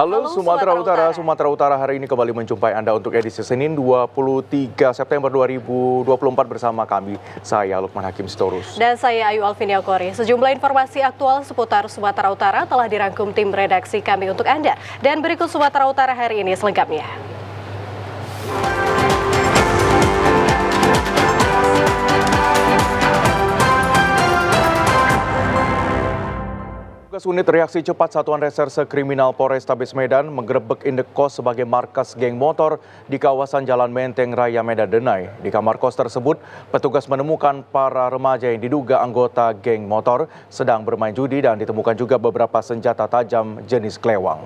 Halo Sumatera Utara hari ini kembali menjumpai Anda untuk edisi Senin 23 September 2024 bersama kami. Saya Lukman Hakim Sitorus. Dan saya Ayu Alvinia Kori. Sejumlah informasi aktual seputar Sumatera Utara telah dirangkum tim redaksi kami untuk Anda. Dan berikut Sumatera Utara hari ini selengkapnya. Tugas unit reaksi cepat Satuan Reserse Kriminal Polrestabes Medan menggerebek indekos sebagai markas geng motor di kawasan Jalan Menteng Raya Medan Denai. Di kamar kos tersebut, petugas menemukan para remaja yang diduga anggota geng motor sedang bermain judi dan ditemukan juga beberapa senjata tajam jenis kelewang.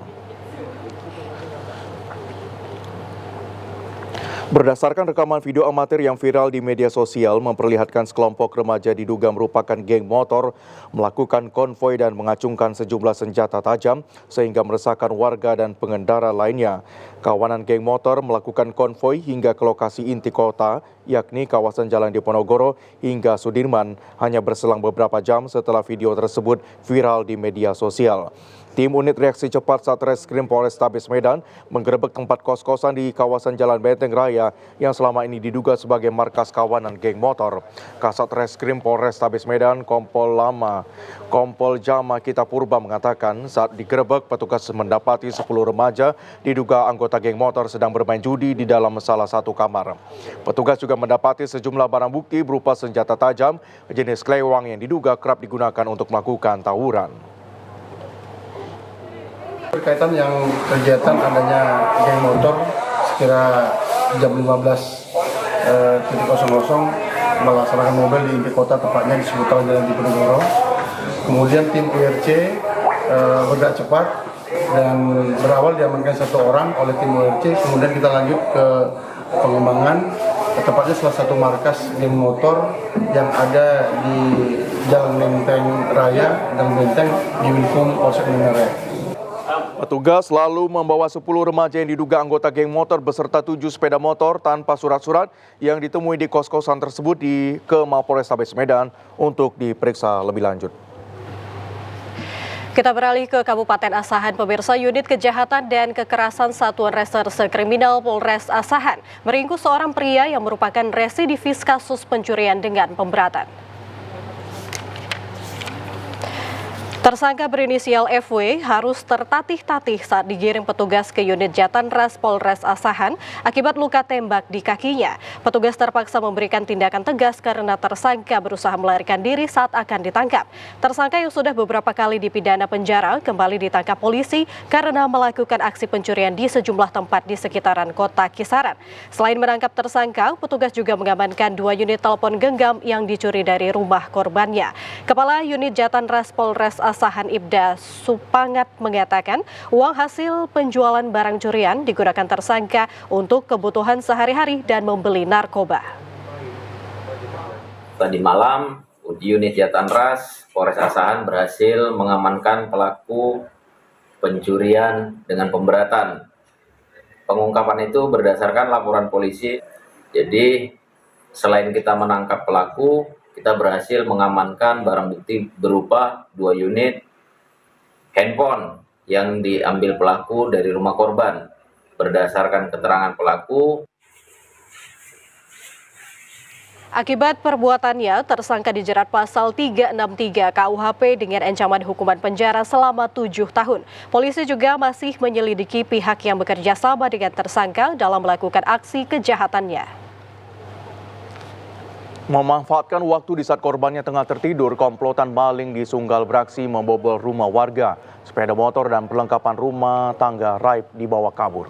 Berdasarkan rekaman video amatir yang viral di media sosial memperlihatkan sekelompok remaja diduga merupakan geng motor melakukan konvoi dan mengacungkan sejumlah senjata tajam sehingga meresahkan warga dan pengendara lainnya. Kawanan geng motor melakukan konvoi hingga ke lokasi inti kota, yakni kawasan Jalan Diponegoro hingga Sudirman, hanya berselang beberapa jam setelah video tersebut viral di media sosial. Tim unit reaksi cepat Satreskrim Polrestabes Medan menggerebek tempat kos-kosan di kawasan Jalan Menteng Raya yang selama ini diduga sebagai markas kawanan geng motor. Kasat Reskrim Polrestabes Medan Kompol Jama Kita Purba mengatakan saat digerebek petugas mendapati 10 remaja diduga anggota geng motor sedang bermain judi di dalam salah satu kamar. Petugas juga mendapati sejumlah barang bukti berupa senjata tajam jenis kelewang yang diduga kerap digunakan untuk melakukan tawuran. Berkaitan yang kegiatan adanya geng motor sekira jam 15.00 melaksanakan mobil di inti kota, tepatnya di seputaran Jalan Diponegoro. Kemudian tim URC bergerak cepat dan berawal diamankan satu orang oleh tim URC. Kemudian kita lanjut ke pengembangan, tepatnya salah satu markas geng motor yang ada di Jalan Menteng Raya dan Menteng di Winkung Polsek Medan. Petugas lalu membawa 10 remaja yang diduga anggota geng motor beserta 7 sepeda motor tanpa surat-surat yang ditemui di kos-kosan tersebut ke Mapolrestabes Medan untuk diperiksa lebih lanjut. Kita beralih ke Kabupaten Asahan, pemirsa. Unit Kejahatan dan Kekerasan Satuan Reserse Kriminal Polres Asahan meringkus seorang pria yang merupakan residivis kasus pencurian dengan pemberatan. Tersangka berinisial FW harus tertatih-tatih saat digiring petugas ke unit Jatanras Polres Asahan akibat luka tembak di kakinya. Petugas terpaksa memberikan tindakan tegas karena tersangka berusaha melarikan diri saat akan ditangkap. Tersangka yang sudah beberapa kali dipidana penjara kembali ditangkap polisi karena melakukan aksi pencurian di sejumlah tempat di sekitaran kota Kisaran. Selain menangkap tersangka, petugas juga mengamankan 2 unit telepon genggam yang dicuri dari rumah korbannya. Kepala unit Jatanras Polres Asahan Ibda Supangat mengatakan uang hasil penjualan barang curian digunakan tersangka untuk kebutuhan sehari-hari dan membeli narkoba. Tadi malam, unit Jatanras Polres Asahan berhasil mengamankan pelaku pencurian dengan pemberatan. Pengungkapan itu berdasarkan laporan polisi. Jadi selain kita menangkap pelaku, kita berhasil mengamankan barang bukti berupa 2 unit handphone yang diambil pelaku dari rumah korban. Berdasarkan keterangan pelaku, akibat perbuatannya, tersangka dijerat pasal 363 KUHP dengan ancaman hukuman penjara selama 7 tahun. Polisi juga masih menyelidiki pihak yang bekerja sama dengan tersangka dalam melakukan aksi kejahatannya. Memanfaatkan waktu di saat korbannya tengah tertidur, komplotan maling di Sunggal beraksi membobol rumah warga. Sepeda motor dan perlengkapan rumah tangga raib dibawa kabur.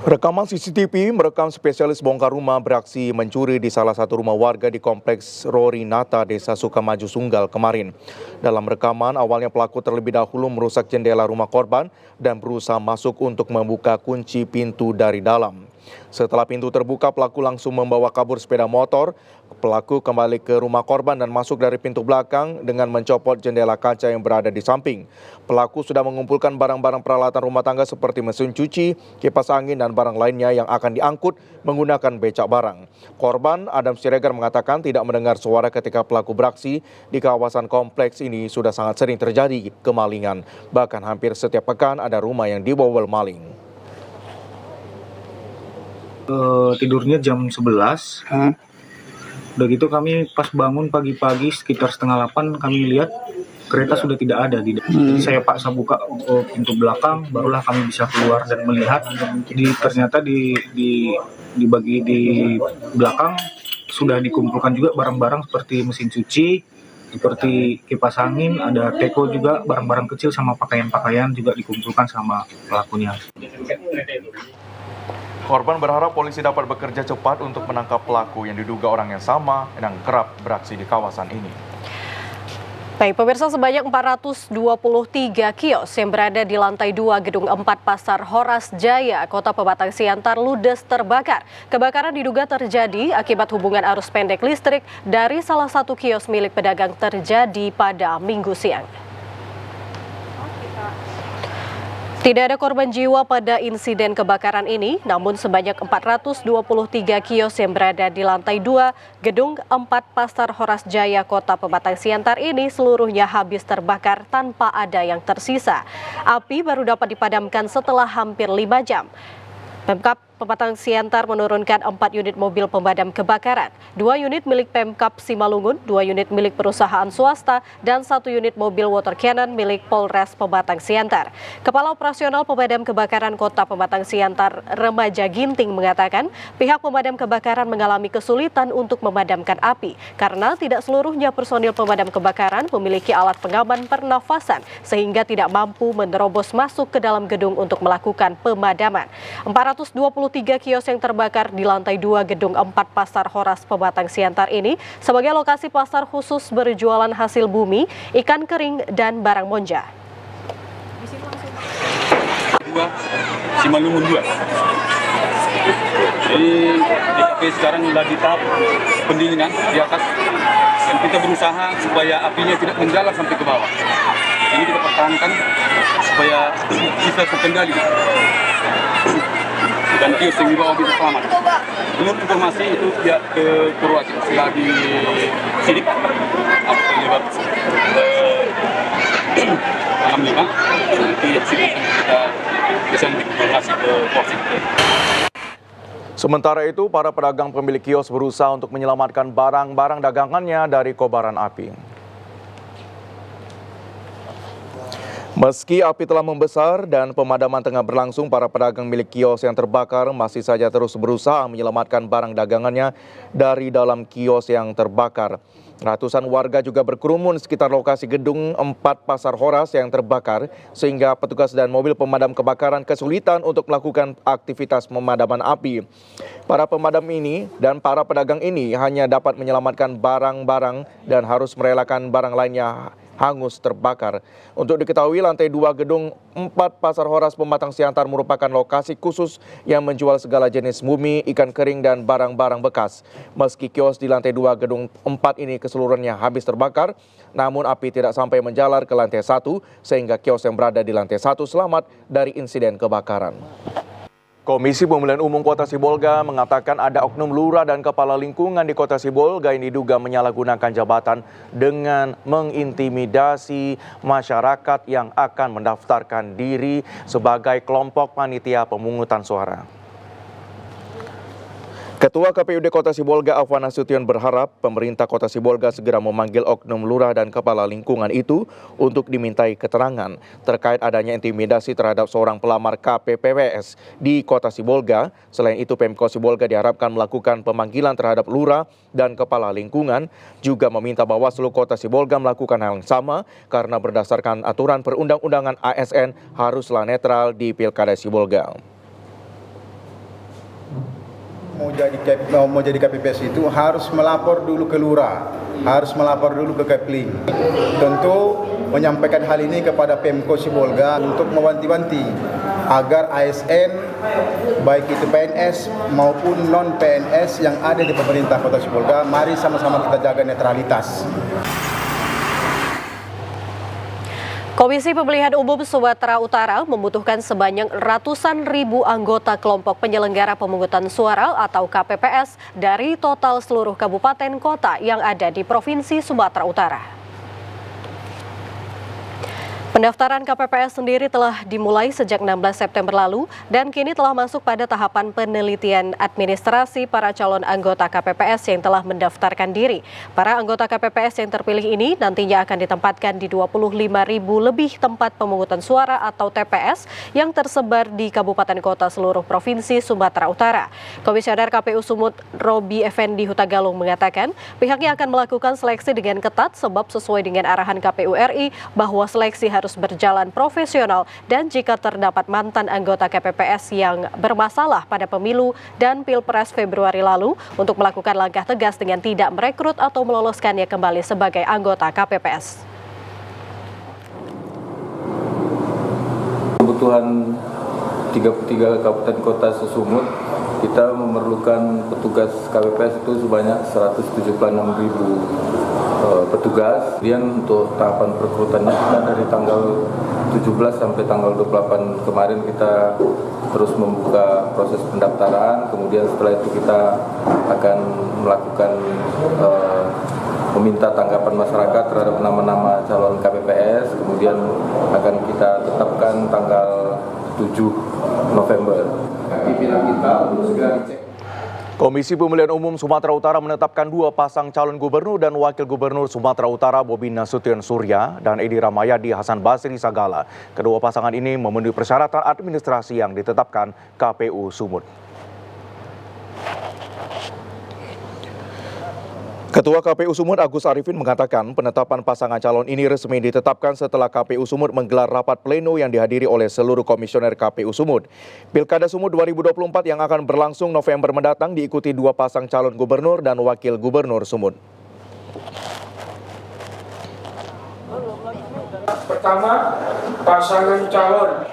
Rekaman CCTV merekam spesialis bongkar rumah beraksi mencuri di salah satu rumah warga di Kompleks Rorinata, Desa Sukamaju, Sunggal kemarin. Dalam rekaman, awalnya pelaku terlebih dahulu merusak jendela rumah korban dan berusaha masuk untuk membuka kunci pintu dari dalam. Setelah pintu terbuka, pelaku langsung membawa kabur sepeda motor. Pelaku kembali ke rumah korban dan masuk dari pintu belakang dengan mencopot jendela kaca yang berada di samping. Pelaku sudah mengumpulkan barang-barang peralatan rumah tangga seperti mesin cuci, kipas angin, dan barang lainnya yang akan diangkut menggunakan becak barang. Korban Adam Siregar mengatakan tidak mendengar suara ketika pelaku beraksi. Di kawasan kompleks ini sudah sangat sering terjadi kemalingan. Bahkan hampir setiap pekan ada rumah yang dibobol maling. Tidurnya jam 11. Udah gitu kami pas bangun pagi-pagi sekitar 7:30 kami lihat kereta sudah tidak ada di dalam. Jadi saya paksa buka pintu belakang, barulah kami bisa keluar dan melihat ternyata di belakang sudah dikumpulkan juga barang-barang seperti mesin cuci, seperti kipas angin, ada teko juga, barang-barang kecil sama pakaian-pakaian juga dikumpulkan sama pelakunya. Korban berharap polisi dapat bekerja cepat untuk menangkap pelaku yang diduga orang yang sama yang kerap beraksi di kawasan ini. Baik, pemirsa, sebanyak 423 kios yang berada di lantai 2 Gedung 4 Pasar Horas Jaya, Kota Pematang Siantar ludes terbakar. Kebakaran diduga terjadi akibat hubungan arus pendek listrik dari salah satu kios milik pedagang terjadi pada Minggu siang. Tidak ada korban jiwa pada insiden kebakaran ini, namun sebanyak 423 kios yang berada di lantai 2 Gedung 4 Pasar Horas Jaya, Kota Pematang Siantar ini seluruhnya habis terbakar tanpa ada yang tersisa. Api baru dapat dipadamkan setelah hampir 5 jam. Pemkab Pematang Siantar menurunkan 4 unit mobil pemadam kebakaran, 2 unit milik Pemkab Simalungun, 2 unit milik perusahaan swasta, dan 1 unit mobil water cannon milik Polres Pematang Siantar. Kepala Operasional Pemadam Kebakaran Kota Pematang Siantar, Remaja Ginting, mengatakan pihak pemadam kebakaran mengalami kesulitan untuk memadamkan api karena tidak seluruhnya personil pemadam kebakaran memiliki alat pengaman pernafasan sehingga tidak mampu menerobos masuk ke dalam gedung untuk melakukan pemadaman. 423 kios yang terbakar di lantai 2 Gedung 4 Pasar Horas Pematang Siantar ini sebagai lokasi pasar khusus berjualan hasil bumi, ikan kering, dan barang monja. Simalungun 2. Jadi DKP sekarang lagi tahap pendinginan di atas dan kita berusaha supaya apinya tidak menjalar sampai ke bawah. Ini kita pertahankan supaya bisa terkendali dan kios yang di bawah bisa selamat. Menurut informasi itu pihak ke Purwaci setelah di sidik penyebab 65 nanti sidik kita bisa informasi ke Polsek. Sementara itu, para pedagang pemilik kios berusaha untuk menyelamatkan barang-barang dagangannya dari kobaran api. Meski api telah membesar dan pemadaman tengah berlangsung, para pedagang milik kios yang terbakar masih saja terus berusaha menyelamatkan barang dagangannya dari dalam kios yang terbakar. Ratusan warga juga berkerumun sekitar lokasi Gedung 4 Pasar Horas yang terbakar, sehingga petugas dan mobil pemadam kebakaran kesulitan untuk melakukan aktivitas pemadaman api. Para pemadam ini dan para pedagang ini hanya dapat menyelamatkan barang-barang dan harus merelakan barang lainnya hangus terbakar. Untuk diketahui, lantai 2 Gedung 4 Pasar Horas Pematang Siantar merupakan lokasi khusus yang menjual segala jenis bumi, ikan kering, dan barang-barang bekas. Meski kios di lantai 2 Gedung 4 ini keseluruhannya habis terbakar, namun api tidak sampai menjalar ke lantai 1, sehingga kios yang berada di lantai 1 selamat dari insiden kebakaran. Komisi Pemilihan Umum Kota Sibolga mengatakan ada oknum lurah dan kepala lingkungan di Kota Sibolga yang diduga menyalahgunakan jabatan dengan mengintimidasi masyarakat yang akan mendaftarkan diri sebagai kelompok panitia pemungutan suara. Ketua KPUD Kota Sibolga Afwan Nasution berharap pemerintah Kota Sibolga segera memanggil oknum lurah dan kepala lingkungan itu untuk dimintai keterangan terkait adanya intimidasi terhadap seorang pelamar KPPWS di Kota Sibolga. Selain itu, Pemko Sibolga diharapkan melakukan pemanggilan terhadap lurah dan kepala lingkungan, juga meminta Bawaslu Kota Sibolga melakukan hal yang sama karena berdasarkan aturan perundang-undangan ASN haruslah netral di Pilkada Sibolga. Mau jadi KPPS itu harus melapor dulu ke lurah, harus melapor dulu ke Kepling. Tentu menyampaikan hal ini kepada Pemko Sibolga untuk mewanti-wanti agar ASN, baik itu PNS maupun non-PNS yang ada di pemerintah Kota Sibolga, mari sama-sama kita jaga netralitas. Komisi Pemilihan Umum Sumatera Utara membutuhkan sebanyak ratusan ribu anggota kelompok penyelenggara pemungutan suara atau KPPS dari total seluruh kabupaten kota yang ada di Provinsi Sumatera Utara. Pendaftaran KPPS sendiri telah dimulai sejak 16 September lalu dan kini telah masuk pada tahapan penelitian administrasi para calon anggota KPPS yang telah mendaftarkan diri. Para anggota KPPS yang terpilih ini nantinya akan ditempatkan di 25.000 lebih tempat pemungutan suara atau TPS yang tersebar di kabupaten kota seluruh Provinsi Sumatera Utara. Komisioner KPU Sumut Robi Effendi Hutagalung mengatakan pihaknya akan melakukan seleksi dengan ketat sebab sesuai dengan arahan KPU RI bahwa seleksi harus berjalan profesional dan jika terdapat mantan anggota KPPS yang bermasalah pada pemilu dan Pilpres Februari lalu untuk melakukan langkah tegas dengan tidak merekrut atau meloloskannya kembali sebagai anggota KPPS. Kebutuhan 33 kabupaten kota sesumut, kita memerlukan petugas KPPS itu sebanyak 176.000 petugas. Kemudian untuk tahapan perekrutannya kita dari tanggal 17 sampai tanggal 28 kemarin kita terus membuka proses pendaftaran. Kemudian setelah itu kita akan melakukan meminta tanggapan masyarakat terhadap nama-nama calon KPPS. Kemudian akan kita tetapkan tanggal 7 November. Pimpinan kita untuk segera dicek. Komisi Pemilihan Umum Sumatera Utara menetapkan 2 pasang calon gubernur dan wakil gubernur Sumatera Utara Bobi Nasution Surya dan Edi Rahmayadi Hasan Basri Sagala. Kedua pasangan ini memenuhi persyaratan administrasi yang ditetapkan KPU Sumut. Ketua KPU Sumut Agus Arifin mengatakan penetapan pasangan calon ini resmi ditetapkan setelah KPU Sumut menggelar rapat pleno yang dihadiri oleh seluruh komisioner KPU Sumut. Pilkada Sumut 2024 yang akan berlangsung November mendatang diikuti 2 pasang calon gubernur dan wakil gubernur Sumut. Pertama, pasangan calon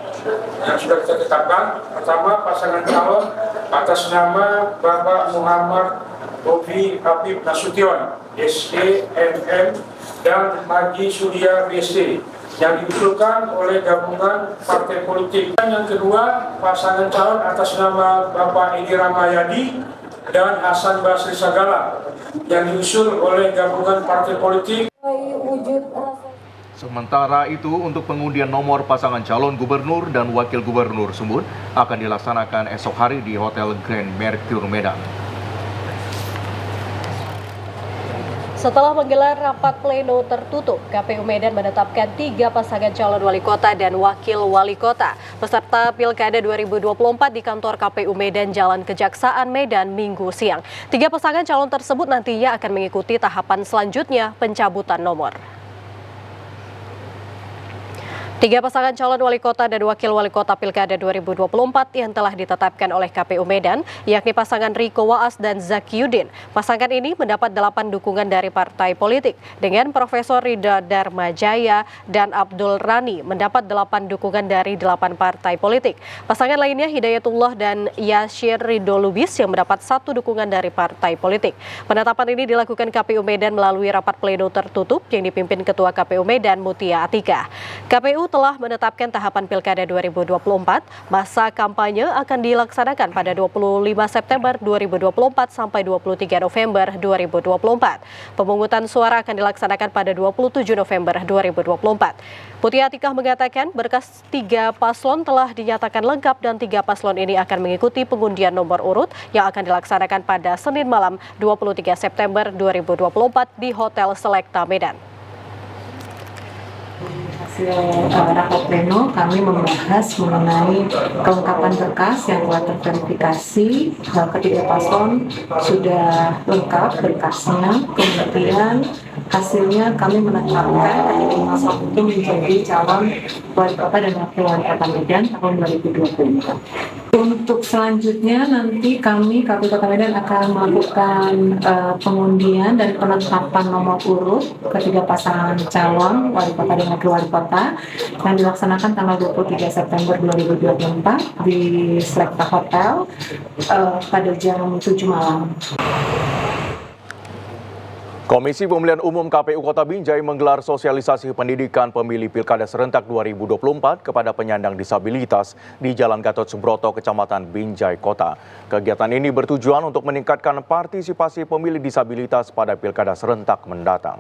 yang sudah kita tetapkan. Pertama, pasangan calon atas nama Bapak Muhammad Bobi Habib Nasution, SEMM, dan Haji Surya BC, yang diusulkan oleh gabungan partai politik. Dan yang kedua, pasangan calon atas nama Bapak Edi Rahmayadi dan Hasan Basri Sagala, yang diusul oleh gabungan partai politik. Sementara itu, untuk pengundian nomor pasangan calon gubernur dan wakil gubernur Sumut akan dilaksanakan esok hari di Hotel Grand Mercure Medan. Setelah menggelar rapat pleno tertutup, KPU Medan menetapkan 3 pasangan calon wali kota dan wakil wali kota peserta Pilkada 2024 di kantor KPU Medan Jalan Kejaksaan Medan Minggu siang. 3 pasangan calon tersebut nantinya akan mengikuti tahapan selanjutnya pencabutan nomor. 3 pasangan calon wali kota dan wakil wali kota Pilkada 2024 yang telah ditetapkan oleh KPU Medan, yakni pasangan Riko Waas dan Zakiuddin. Pasangan ini mendapat 8 dukungan dari partai politik, dengan Profesor Ridha Dharmajaya dan Abdul Rani mendapat 8 dukungan dari 8 partai politik. Pasangan lainnya Hidayatullah dan Yashir Ridho Lubis yang mendapat 1 dukungan dari partai politik. Penetapan ini dilakukan KPU Medan melalui rapat pleno tertutup yang dipimpin Ketua KPU Medan Mutia Atika. KPU telah menetapkan tahapan Pilkada 2024, masa kampanye akan dilaksanakan pada 25 September 2024 sampai 23 November 2024. Pemungutan suara akan dilaksanakan pada 27 November 2024. Mutia Atika mengatakan berkas 3 paslon telah dinyatakan lengkap dan 3 paslon ini akan mengikuti pengundian nomor urut yang akan dilaksanakan pada Senin malam 23 September 2024 di Hotel Selekta Medan. Hasil rapat pleno kami membahas mengenai kelengkapan berkas yang telah terverifikasi. Ketiga paslon sudah lengkap berkasnya, kemudian hasilnya kami menetapkan Kak Mas itu menjadi calon wali kota dan wakil wali kota Medan tahun 2024. Untuk selanjutnya nanti kami KPU Kota Medan akan melakukan pengundian dan penetapan nomor urut ketiga pasangan calon wali kota dan wakil wali kota yang dilaksanakan tanggal 23 September 2024 di Selekta Hotel pada jam 7 malam. Komisi Pemilihan Umum KPU Kota Binjai menggelar sosialisasi pendidikan pemilih Pilkada Serentak 2024 kepada penyandang disabilitas di Jalan Gatot Subroto, Kecamatan Binjai Kota. Kegiatan ini bertujuan untuk meningkatkan partisipasi pemilih disabilitas pada Pilkada Serentak mendatang.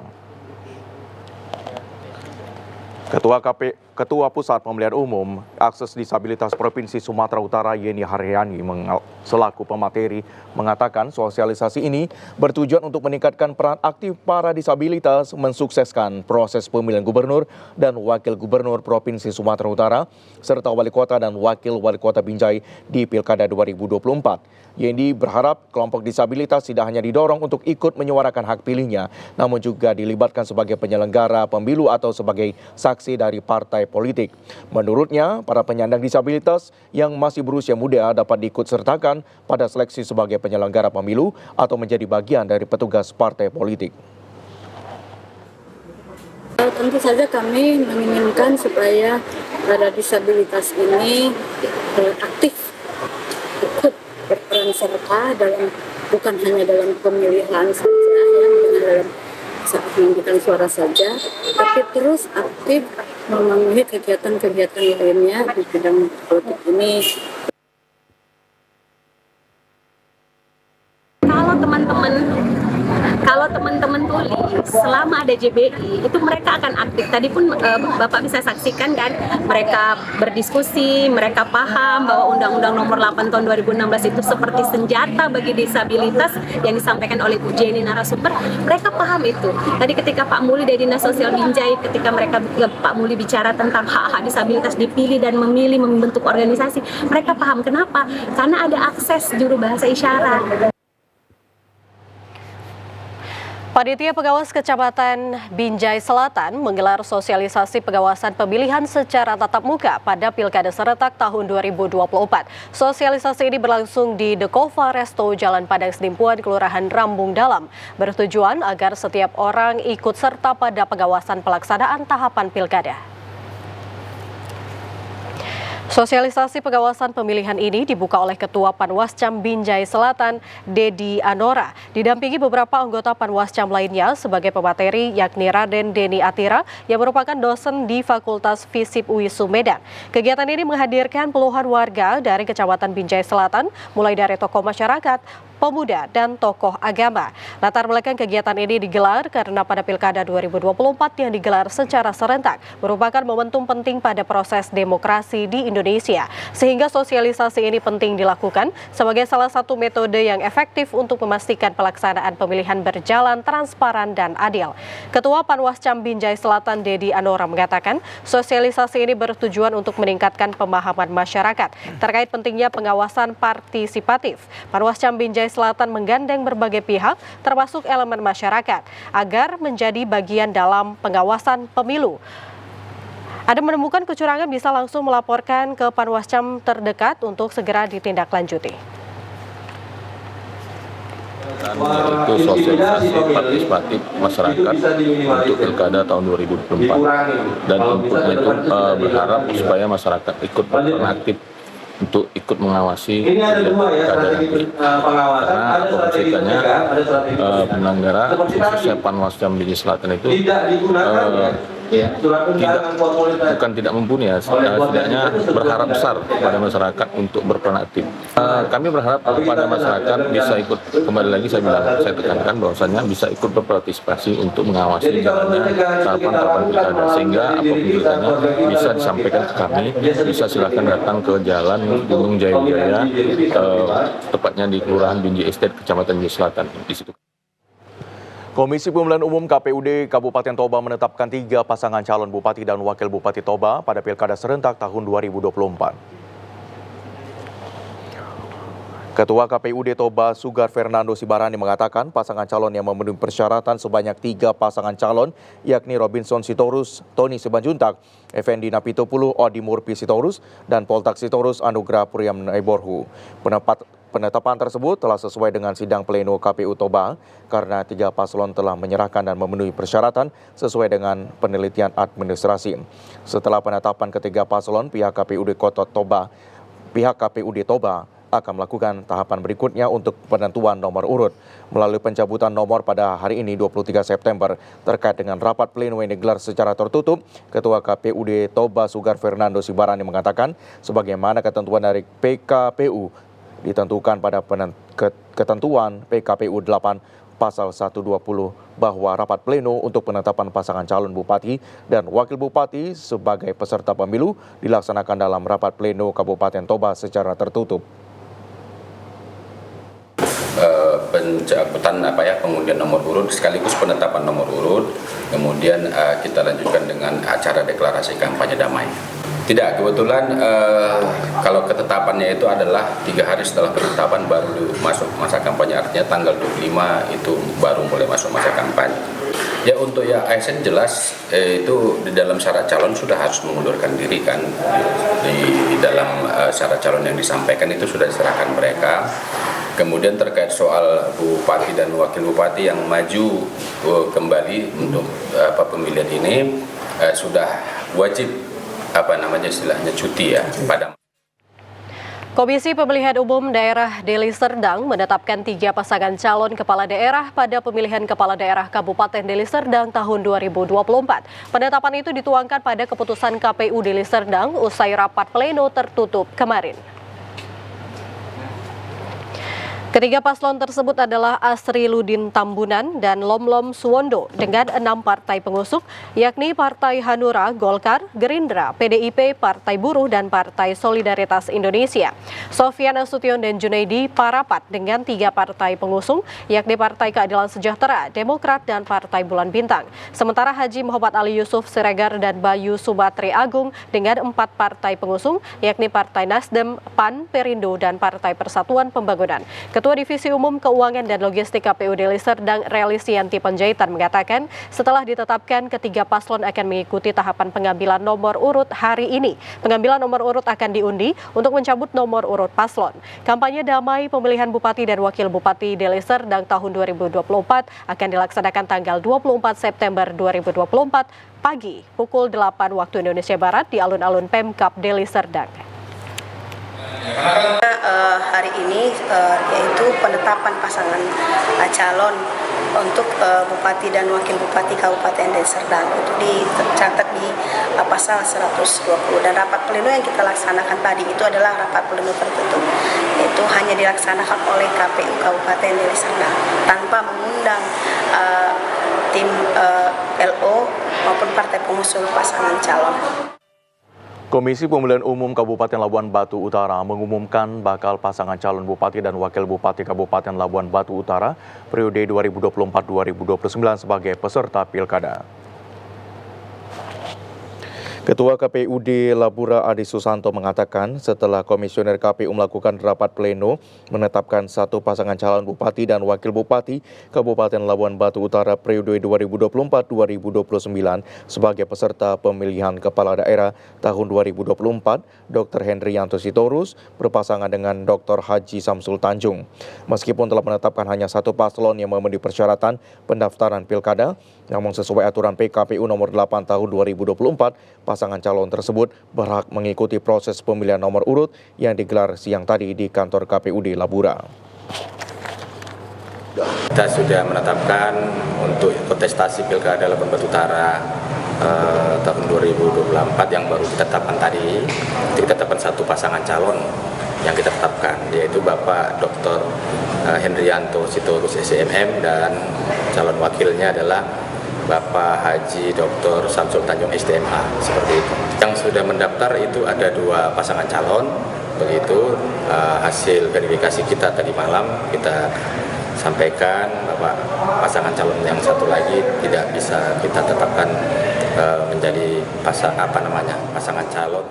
Ketua Pusat Pemilihan Umum Akses Disabilitas Provinsi Sumatera Utara Yeni Haryani selaku pemateri mengatakan sosialisasi ini bertujuan untuk meningkatkan peran aktif para disabilitas mensukseskan proses pemilihan gubernur dan wakil gubernur Provinsi Sumatera Utara serta wali kota dan wakil wali kota Binjai di Pilkada 2024. Yeni berharap kelompok disabilitas tidak hanya didorong untuk ikut menyuarakan hak pilihnya, namun juga dilibatkan sebagai penyelenggara pemilu atau sebagai saksi dari partai politik. Menurutnya, para penyandang disabilitas yang masih berusia muda dapat diikut sertakan pada seleksi sebagai penyelenggara pemilu atau menjadi bagian dari petugas partai politik. Tentu saja kami menginginkan supaya para disabilitas ini aktif ikut berperan serta dalam, bukan hanya dalam pemilihan saja, bukan dalam saat menentukan suara saja, tapi terus aktif memenuhi kegiatan-kegiatan lainnya di bidang politik ini. Kalau teman-teman tulis selama ada JBI itu mereka akan aktif. Tadi pun Bapak bisa saksikan kan, mereka berdiskusi, mereka paham bahwa Undang-Undang Nomor 8 Tahun 2016 itu seperti senjata bagi disabilitas yang disampaikan oleh Bu Jenny narasumber. Mereka paham itu. Tadi ketika Pak Muli dari Dinas Sosial Binjai, ketika Pak Muli bicara tentang hak-hak disabilitas dipilih dan memilih membentuk organisasi, mereka paham. Kenapa? Karena ada akses juru bahasa isyarat. Panitia Pengawas Kecamatan Binjai Selatan menggelar sosialisasi pengawasan pemilihan secara tatap muka pada Pilkada Serentak tahun 2024. Sosialisasi ini berlangsung di The Kova Resto Jalan Padang Sedimpuan, Kelurahan Rambung Dalam, bertujuan agar setiap orang ikut serta pada pengawasan pelaksanaan tahapan pilkada. Sosialisasi pengawasan pemilihan ini dibuka oleh Ketua Panwascam Binjai Selatan, Dedi Anora, didampingi beberapa anggota Panwascam lainnya sebagai pemateri, yakni Raden Deni Atira yang merupakan dosen di Fakultas Fisip UISU Medan. Kegiatan ini menghadirkan puluhan warga dari Kecamatan Binjai Selatan, mulai dari tokoh masyarakat, pemuda, dan tokoh agama. Latar belakang kegiatan ini digelar karena pada Pilkada 2024 yang digelar secara serentak merupakan momentum penting pada proses demokrasi di Indonesia, sehingga sosialisasi ini penting dilakukan sebagai salah satu metode yang efektif untuk memastikan pelaksanaan pemilihan berjalan transparan dan adil. Ketua Panwascam Binjai Selatan, Dedi Anora, mengatakan sosialisasi ini bertujuan untuk meningkatkan pemahaman masyarakat terkait pentingnya pengawasan partisipatif. Panwascam Binjai Selatan menggandeng berbagai pihak, termasuk elemen masyarakat, agar menjadi bagian dalam pengawasan pemilu. Ada menemukan kecurangan bisa langsung melaporkan ke Panwascam terdekat untuk segera ditindaklanjuti. Itu sosialisasi partisipatif masyarakat untuk Pilkada tahun 2024, dan inputnya itu berharap supaya masyarakat ikut berperan aktif untuk ikut mengawasi pilkada nanti. Karena kebijakannya penyelenggara khususnya Panwascam Binjai Selatan itu bukan tidak mumpuni ya, setidaknya berharap besar pada masyarakat untuk berperan aktif. Kami berharap pada masyarakat bisa ikut, kembali lagi saya tekankan bahwasannya bisa ikut berpartisipasi untuk mengawasi jalannya tahapan-tahapan pilkada, sehingga apapun pilkadanya bisa disampaikan ke kami, bisa silakan datang ke Jalan Gunung Jaya, tepatnya di Kelurahan Binjai Estate, Kecamatan Binjai Selatan. Di situ. Komisi Pemilihan Umum KPUD Kabupaten Toba menetapkan 3 pasangan calon Bupati dan Wakil Bupati Toba pada Pilkada Serentak tahun 2024. Ketua KPUD Toba Sugar Fernando Sibarani mengatakan pasangan calon yang memenuhi persyaratan sebanyak 3 pasangan calon, yakni Robinson Sitorus, Tony Sibanjuntak, Effendi Napitupulu, Odi Murpi Sitorus, dan Poltak Sitorus Anugrah Puriam Naiborhu. Penetapan tersebut telah sesuai dengan sidang pleno KPU Toba karena 3 paslon telah menyerahkan dan memenuhi persyaratan sesuai dengan penelitian administrasi. Setelah penetapan ketiga paslon, pihak KPUD Toba akan melakukan tahapan berikutnya untuk penentuan nomor urut. Melalui pencabutan nomor pada hari ini 23 September terkait dengan rapat pleno yang digelar secara tertutup, Ketua KPUD Toba Sugar Fernando Sibarani mengatakan sebagaimana ketentuan dari PKPU ditentukan pada ketentuan PKPU 8 Pasal 120 bahwa rapat pleno untuk penetapan pasangan calon bupati dan wakil bupati sebagai peserta pemilu dilaksanakan dalam rapat pleno Kabupaten Toba secara tertutup. Pencabutan pengundian nomor urut sekaligus penetapan nomor urut, kemudian kita lanjutkan dengan acara deklarasi kampanye damai. Tidak, kebetulan kalau ketetapannya itu adalah 3 hari setelah penetapan baru masuk masa kampanye, artinya tanggal 25 itu baru mulai masuk masa kampanye. Ya untuk ya ASN jelas itu di dalam syarat calon sudah harus mengundurkan diri kan, di dalam syarat calon yang disampaikan itu sudah diserahkan mereka. Kemudian terkait soal bupati dan wakil bupati yang maju kembali untuk pemilihan ini sudah wajib istilahnya cuti ya pada. Komisi Pemilihan Umum Daerah Deli Serdang menetapkan 3 pasangan calon kepala daerah pada pemilihan kepala daerah Kabupaten Deli Serdang tahun 2024. Penetapan itu dituangkan pada keputusan KPU Deli Serdang usai rapat pleno tertutup kemarin. Ketiga paslon tersebut adalah Asri Ludin Tambunan dan Lomlom Suwondo dengan 6 partai pengusung, yakni Partai Hanura, Golkar, Gerindra, PDIP, Partai Buruh, dan Partai Solidaritas Indonesia. Sofyan Nasution dan Junaidi Parapat dengan 3 partai pengusung, yakni Partai Keadilan Sejahtera, Demokrat, dan Partai Bulan Bintang. Sementara Haji Muhammad Ali Yusuf Siregar dan Bayu Subatri Agung dengan 4 partai pengusung, yakni Partai Nasdem, PAN, Perindo, dan Partai Persatuan Pembangunan. Ketua Divisi Umum Keuangan dan Logistik KPU Deli Serdang Relisianti Panjaitan mengatakan setelah ditetapkan ketiga paslon akan mengikuti tahapan pengambilan nomor urut hari ini. Pengambilan nomor urut akan diundi untuk mencabut nomor urut paslon. Kampanye damai pemilihan Bupati dan Wakil Bupati Deli Serdang tahun 2024 akan dilaksanakan tanggal 24 September 2024 pagi pukul 8 waktu Indonesia Barat di alun-alun Pemkab Deli Serdang. Hari ini yaitu penetapan pasangan calon untuk Bupati dan Wakil Bupati Kabupaten Deli Serdang itu dicatat di pasal 120, dan rapat pleno yang kita laksanakan tadi itu adalah rapat pleno tertutup, itu hanya dilaksanakan oleh KPU Kabupaten Deli Serdang tanpa mengundang tim LO maupun partai pengusung pasangan calon. Komisi Pemilihan Umum Kabupaten Labuan Batu Utara mengumumkan bakal pasangan calon Bupati dan Wakil Bupati Kabupaten Labuan Batu Utara periode 2024-2029 sebagai peserta Pilkada. Ketua KPUD Labura Adi Susanto mengatakan setelah Komisioner KPU melakukan rapat pleno menetapkan 1 pasangan calon Bupati dan Wakil Bupati Kabupaten Labuan Batu Utara periode 2024-2029 sebagai peserta pemilihan kepala daerah tahun 2024, Dr. Hendrianto Sitorus berpasangan dengan Dr. Haji Samsul Tanjung. Meskipun telah menetapkan hanya 1 paslon yang memenuhi persyaratan pendaftaran Pilkada, namun sesuai aturan PKPU nomor 8 tahun 2024, pasangan calon tersebut berhak mengikuti proses pemilihan nomor urut yang digelar siang tadi di kantor KPUD Labura. Kita sudah menetapkan untuk kontestasi Pilkada Labuan Batu Utara tahun 2024 yang baru ditetapkan tadi. Kita tetapkan 1 pasangan calon yang kita tetapkan, yaitu Bapak Dr. Hendrianto Sitorus SMM dan calon wakilnya adalah Bapak Haji Dr. Samsul Tanjung STMA, seperti itu. Yang sudah mendaftar itu ada 2 pasangan calon, begitu hasil verifikasi kita tadi malam kita sampaikan bahwa pasangan calon yang satu lagi tidak bisa kita tetapkan menjadi pasangan calon.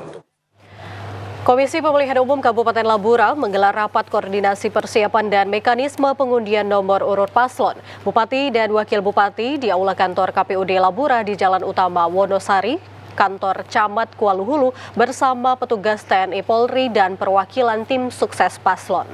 Komisi Pemilihan Umum Kabupaten Labura menggelar rapat koordinasi persiapan dan mekanisme pengundian nomor urut paslon. Bupati dan Wakil Bupati di Aula Kantor KPUD Labura di Jalan Utama Wonosari, Kantor Camat Kuala Hulu bersama petugas TNI Polri dan perwakilan tim sukses paslon.